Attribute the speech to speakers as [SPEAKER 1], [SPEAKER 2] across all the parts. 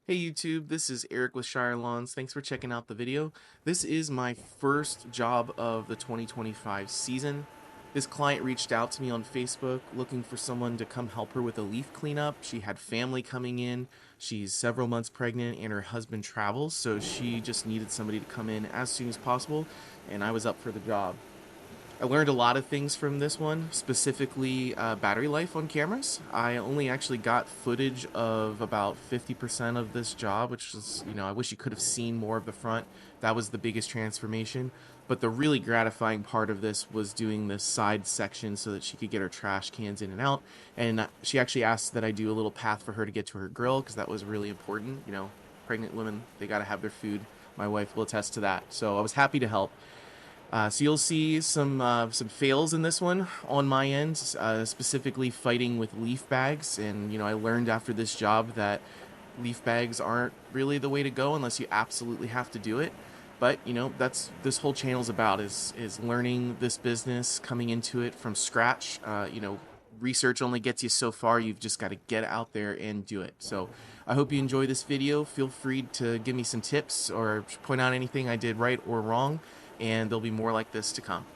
[SPEAKER 1] Hey YouTube, this is Eric with Shire Lawns. Thanks for checking out the video. This is my first job of the 2025 season. This client reached out to me on Facebook looking for someone to come help her with a leaf cleanup. She had family coming in. She's several months pregnant and her husband travels, so she just needed somebody to come in as soon as possible, and I was up for the job. I learned a lot of things from this one, specifically battery life on cameras. I only actually got footage of about 50% of this job, which is, I wish you could have seen more of the front. That was the biggest transformation. But the really gratifying part of this was doing this side section so that she could get her trash cans in and out. And she actually asked that I do a little path for her to get to her grill because that was really important. Pregnant women, they got to have their food. My wife will attest to that. So I was happy to help. So you'll see some fails in this one on my end, specifically fighting with leaf bags. And I learned after this job that leaf bags aren't really the way to go unless you absolutely have to do it. But that's this whole channel's about is learning this business, coming into it from scratch. Research only gets you so far. You've just got to get out there and do it. So I hope you enjoy this video. Feel free to give me some tips or point out anything I did right or wrong, and there'll be more like this to come.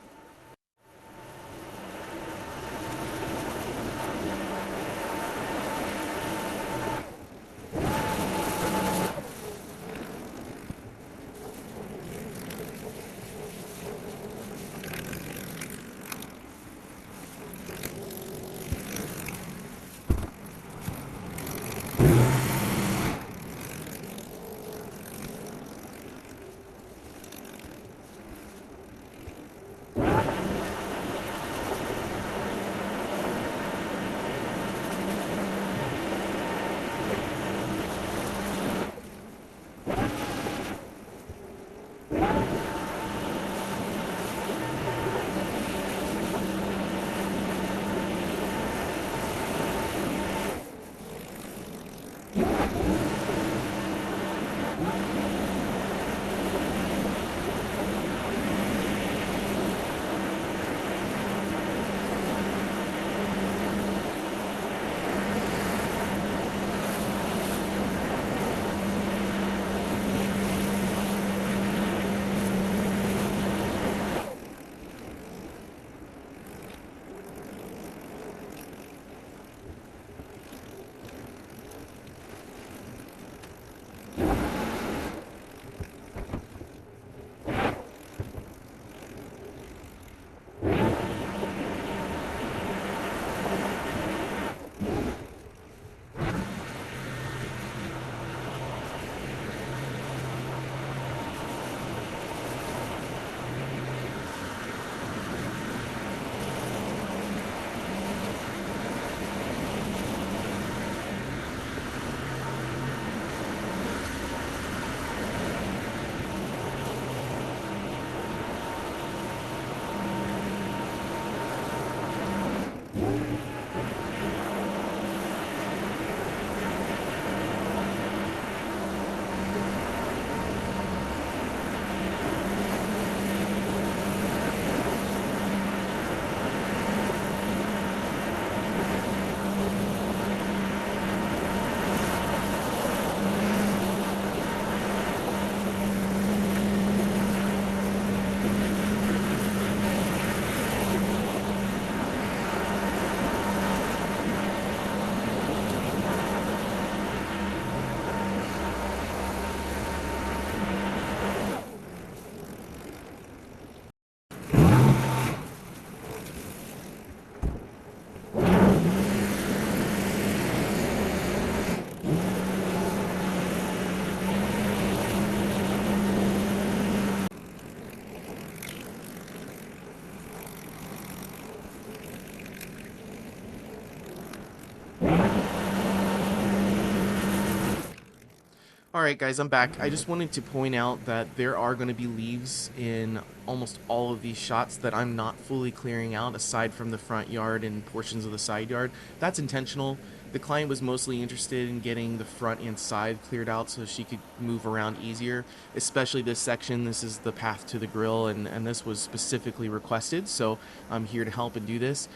[SPEAKER 1] Alright guys, I'm back. I just wanted to point out that there are going to be leaves in almost all of these shots that I'm not fully clearing out, aside from the front yard and portions of the side yard. That's intentional. The client was mostly interested in getting the front and side cleared out so she could move around easier, especially this section. This is the path to the grill, and this was specifically requested, so I'm here to help and do this.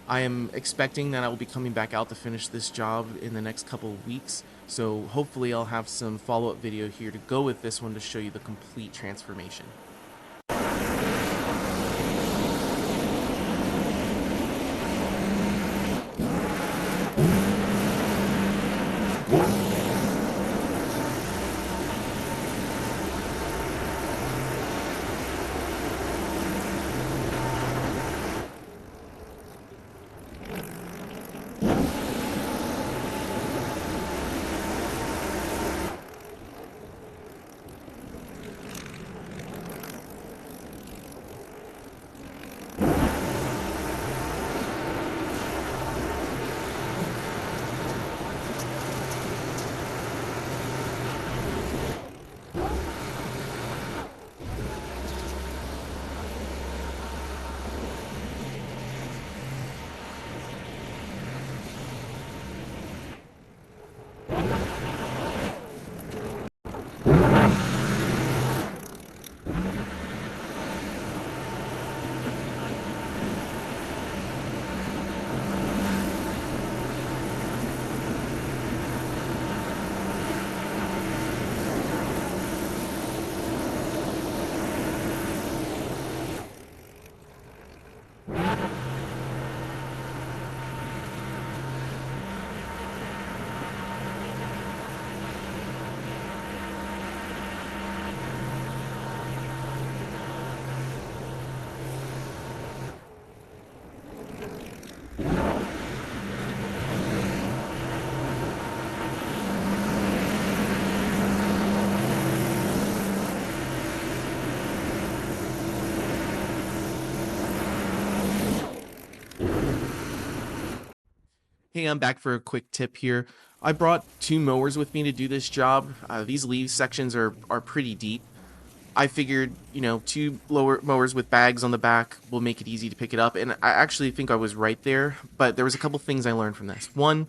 [SPEAKER 1] I am expecting that I will be coming back out to finish this job in the next couple of weeks. So hopefully I'll have some follow-up video here to go with this one to show you the complete transformation. Hey, I'm back for a quick tip here. I brought 2 mowers with me to do this job. These leaf sections are pretty deep. I figured, 2 lower mowers with bags on the back will make it easy to pick it up, and I actually think I was right there, but there was a couple things I learned from this. One,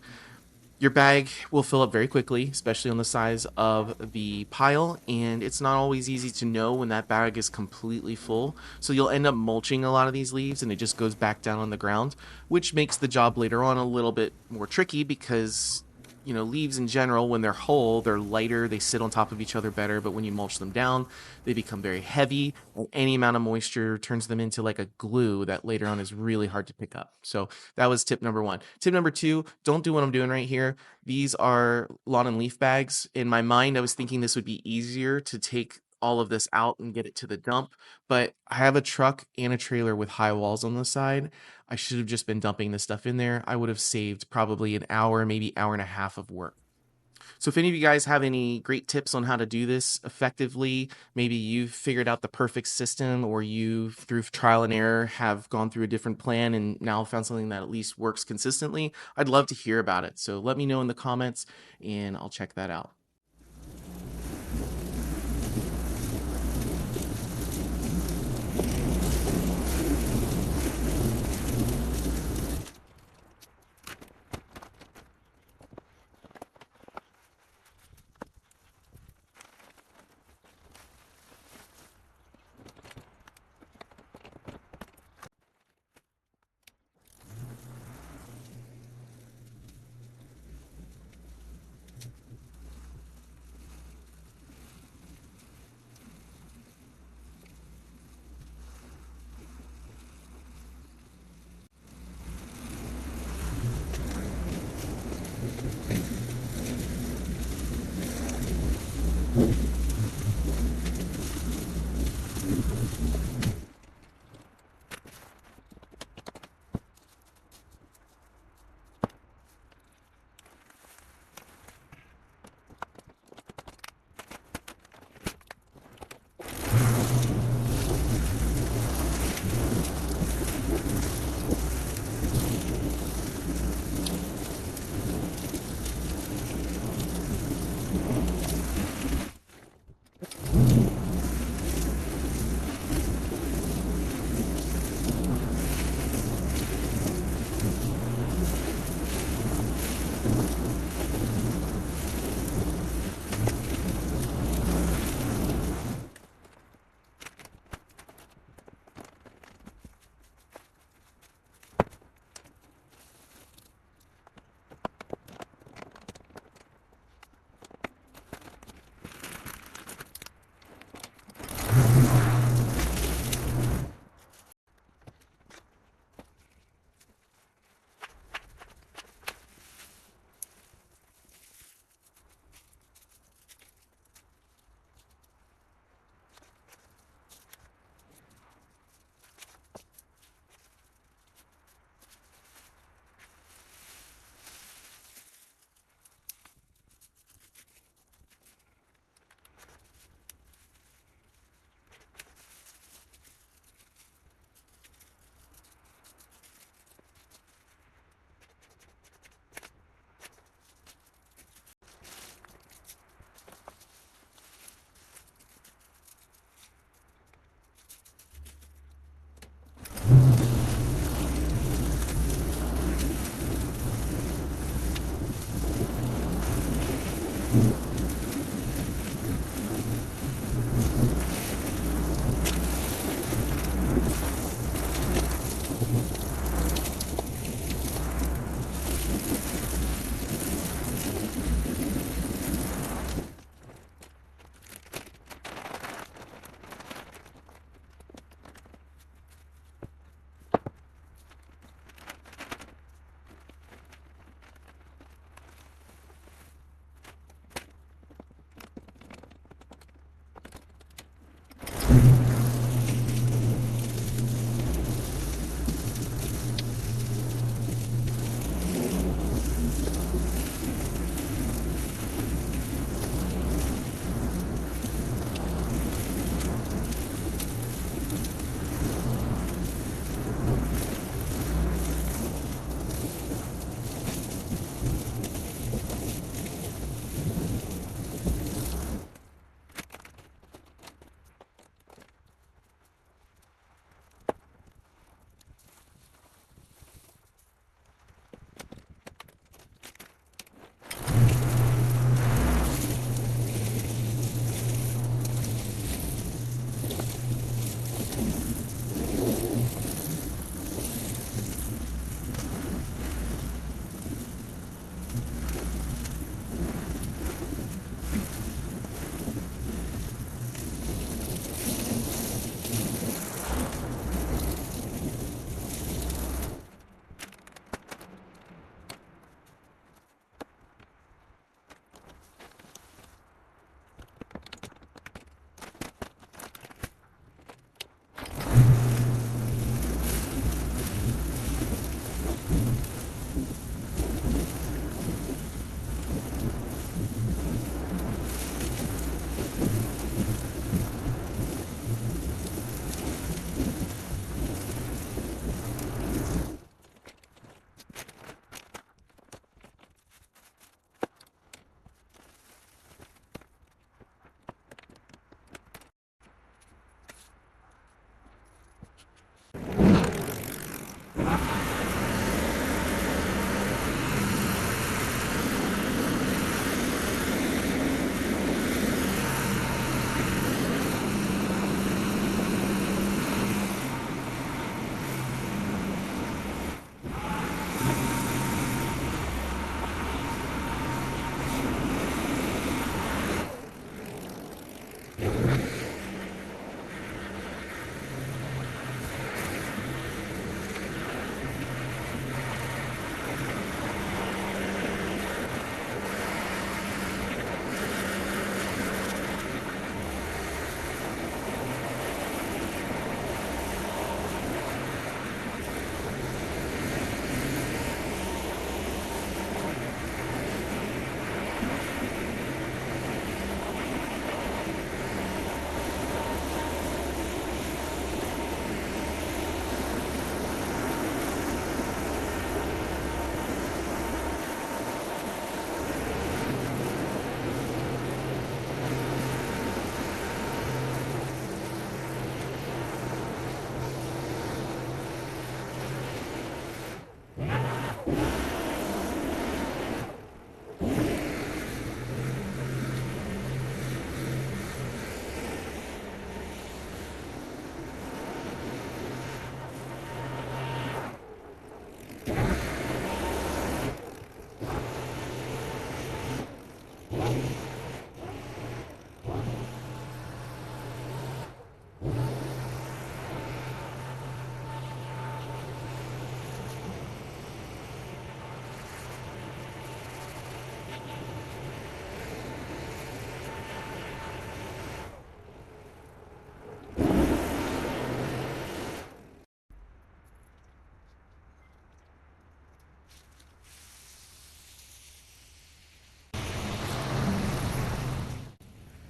[SPEAKER 1] your bag will fill up very quickly, especially on the size of the pile, and it's not always easy to know when that bag is completely full. So you'll end up mulching a lot of these leaves and it just goes back down on the ground, which makes the job later on a little bit more tricky because leaves in general, when they're whole, they're lighter, they sit on top of each other better, but when you mulch them down, they become very heavy, and any amount of moisture turns them into like a glue that later on is really hard to pick up. So that was tip number 1. Tip number 2, don't do what I'm doing right here. These are lawn and leaf bags. In my mind, I was thinking this would be easier to take all of this out and get it to the dump, but I have a truck and a trailer with high walls on the side. I should have just been dumping this stuff in there. I would have saved probably an hour, maybe hour and a half of work. So if any of you guys have any great tips on how to do this effectively, maybe you've figured out the perfect system, or you, through trial and error, have gone through a different plan and now found something that at least works consistently, I'd love to hear about it. So let me know in the comments and I'll check that out.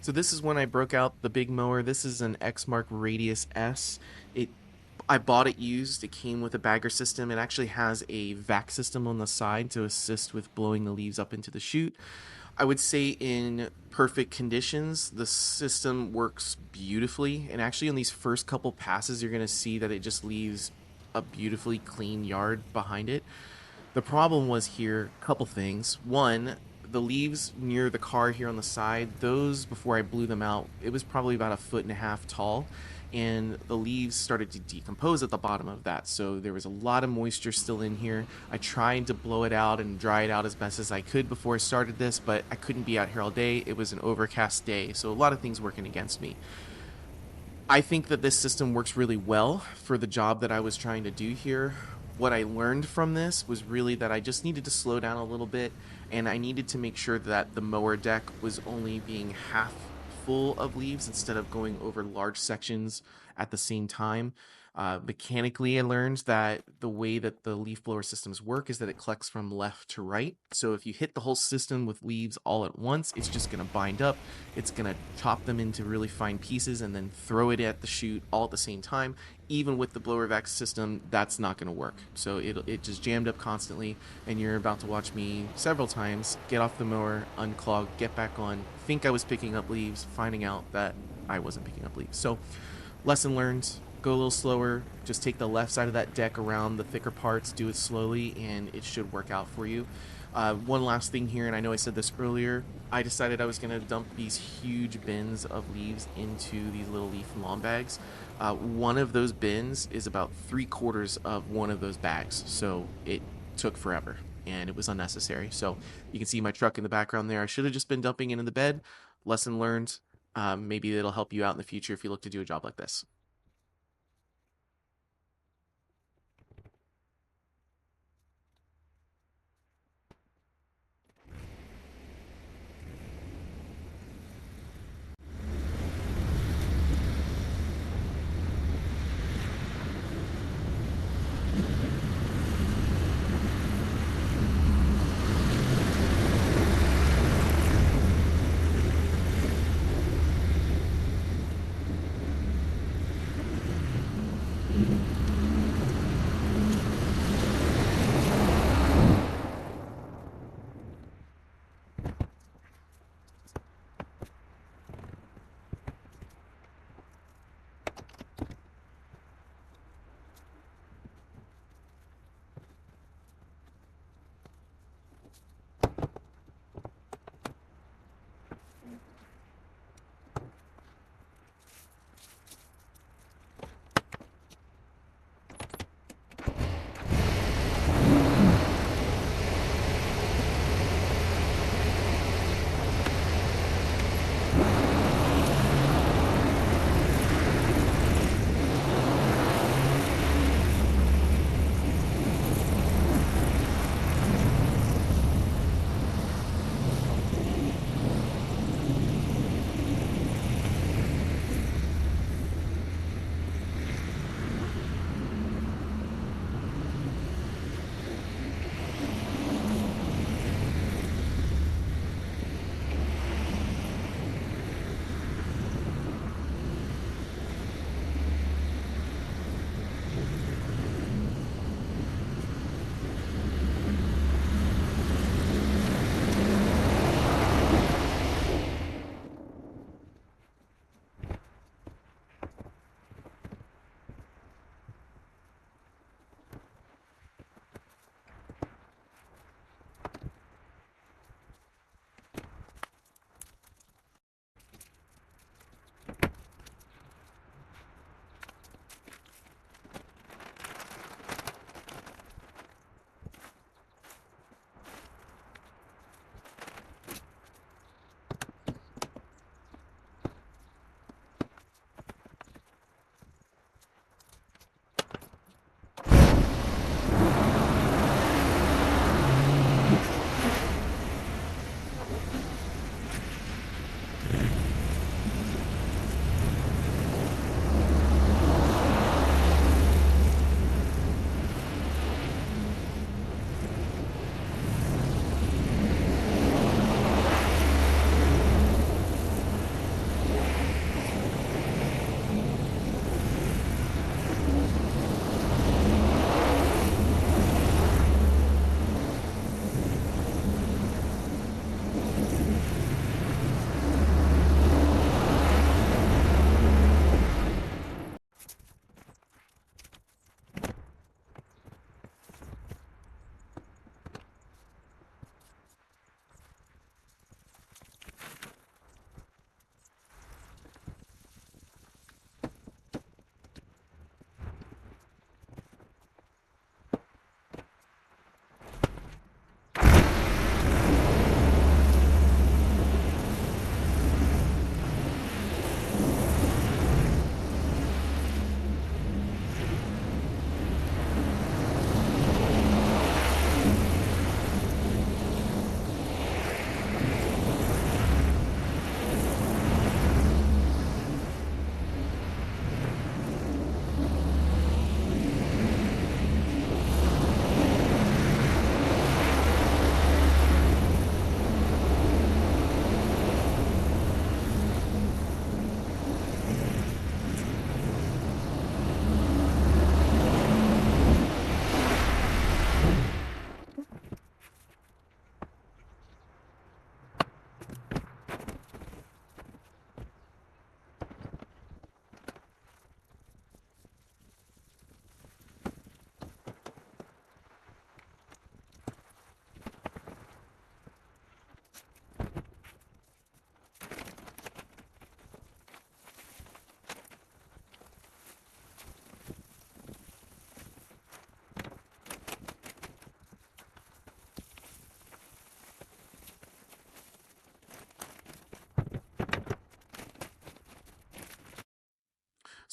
[SPEAKER 1] So this is when I broke out the big mower. This is an Exmark Radius S. It I bought it used. It came with a bagger system. It actually has a vac system on the side to assist with blowing the leaves up into the chute. I would say in perfect conditions, the system works beautifully. And actually on these first couple passes, you're going to see that it just leaves a beautifully clean yard behind it. The problem was here, a couple things. One, the leaves near the car here on the side, those before I blew them out, it was probably about a foot and a half tall, and the leaves started to decompose at the bottom of that. So there was a lot of moisture still in here. I tried to blow it out and dry it out as best as I could before I started this, but I couldn't be out here all day. It was an overcast day, so a lot of things working against me. I think that this system works really well for the job that I was trying to do here. What I learned from this was really that I just needed to slow down a little bit, and I needed to make sure that the mower deck was only being half full of leaves instead of going over large sections at the same time. Mechanically, I learned that the way that the leaf blower systems work is that it collects from left to right. So if you hit the whole system with leaves all at once, it's just going to bind up. It's going to chop them into really fine pieces and then throw it at the chute all at the same time. Even with the blower vac system, that's not going to work. So it just jammed up constantly, and you're about to watch me several times get off the mower, unclog, get back on, think I was picking up leaves, finding out that I wasn't picking up leaves. So lesson learned, go a little slower, just take the left side of that deck around the thicker parts, do it slowly, and it should work out for you. One last thing here, and I know I said this earlier, I decided I was going to dump these huge bins of leaves into these little leaf lawn bags. One of those bins is about 3/4 of one of those bags, so it took forever and it was unnecessary. So you can see my truck in the background there. I should have just been dumping it in the bed. Lesson learned. Maybe it'll help you out in the future if you look to do a job like this.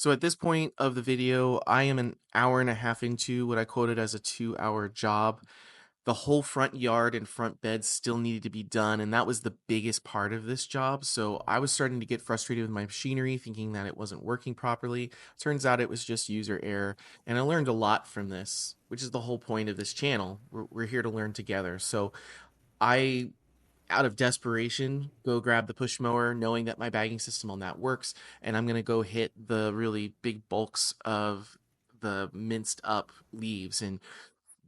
[SPEAKER 1] So at this point of the video, I am an hour and a half into what I quoted as a 2-hour job. The whole front yard and front bed still needed to be done, and that was the biggest part of this job. So I was starting to get frustrated with my machinery, thinking that it wasn't working properly. Turns out it was just user error, and I learned a lot from this, which is the whole point of this channel. We're here to learn together. So I, out of desperation, go grab the push mower, knowing that my bagging system on that works, and I'm gonna go hit the really big bulks of the minced up leaves. And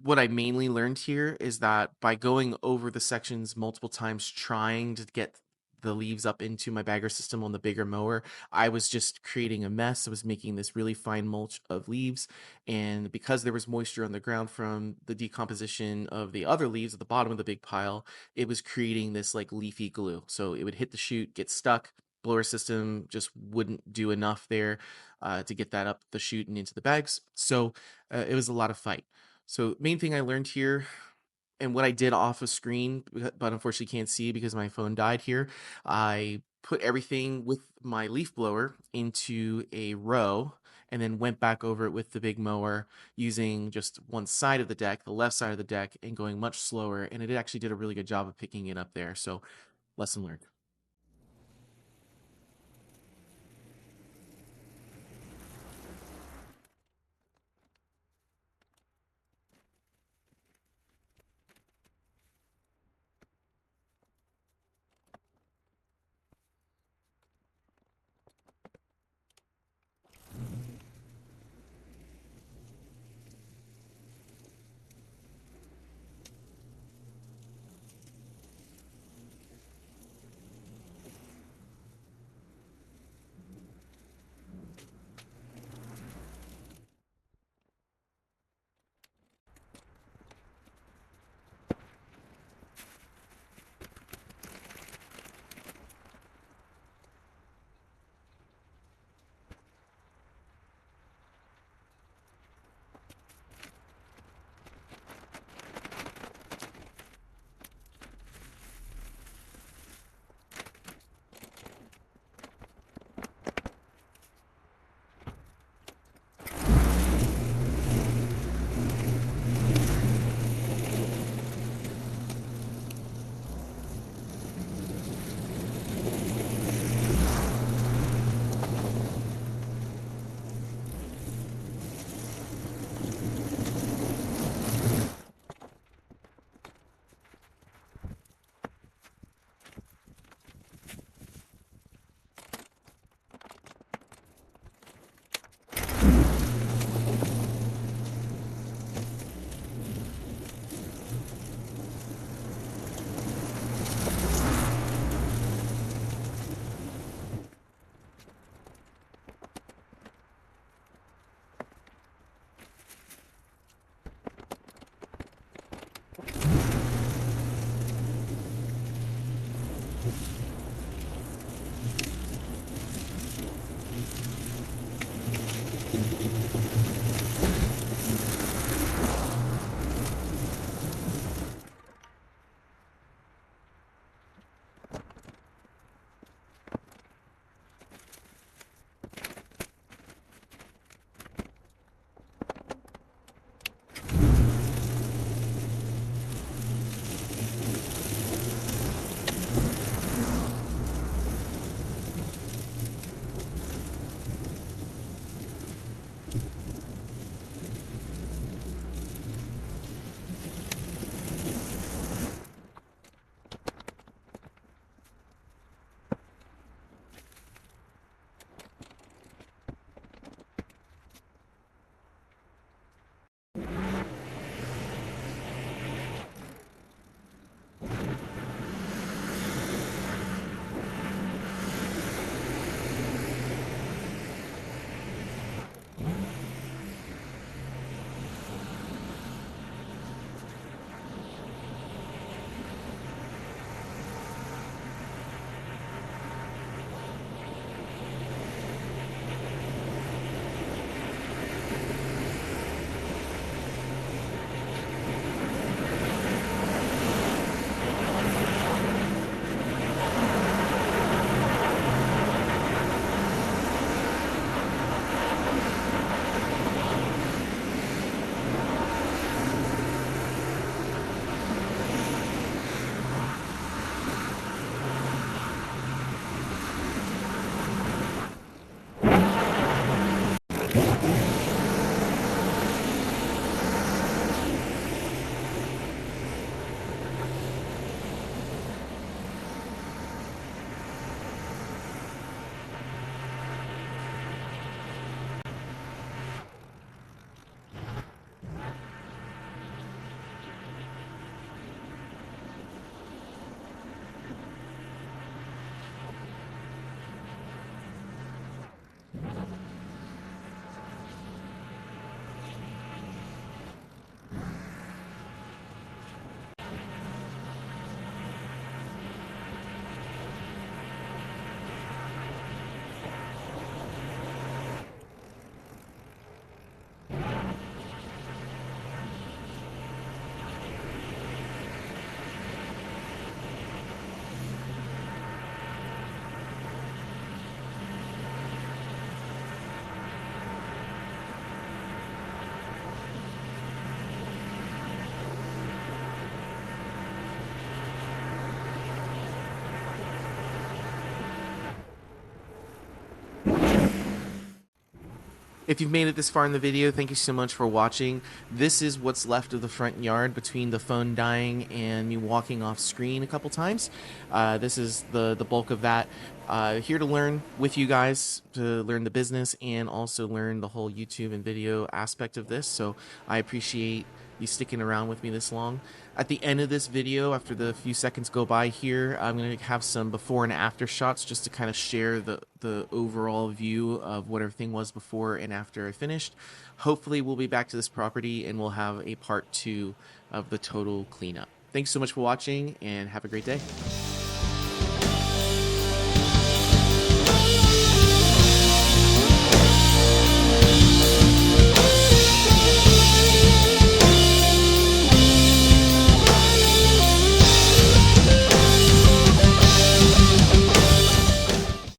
[SPEAKER 1] what I mainly learned here is that by going over the sections multiple times, trying to get the leaves up into my bagger system on the bigger mower, I was just creating a mess. I was making this really fine mulch of leaves. And because there was moisture on the ground from the decomposition of the other leaves at the bottom of the big pile, it was creating this like leafy glue. So it would hit the chute, get stuck. Blower system just wouldn't do enough there to get that up the chute and into the bags. So it was a lot of fight. So main thing I learned here, and what I did off of screen, but unfortunately can't see because my phone died here, I put everything with my leaf blower into a row and then went back over it with the big mower using just one side of the deck, the left side of the deck, and going much slower. And it actually did a really good job of picking it up there. So lesson learned. If you've made it this far in the video, thank you so much for watching. This is what's left of the front yard between the phone dying and me walking off screen a couple times. This is the bulk of that. Here to learn with you guys, to learn the business and also learn the whole YouTube and video aspect of this. So I appreciate you sticking around with me this long. At the end of this video, after the few seconds go by here, I'm going to have some before and after shots just to kind of share the overall view of what everything was before and after I finished. Hopefully we'll be back to this property and we'll have a part 2 of the total cleanup. Thanks so much for watching and have a great day.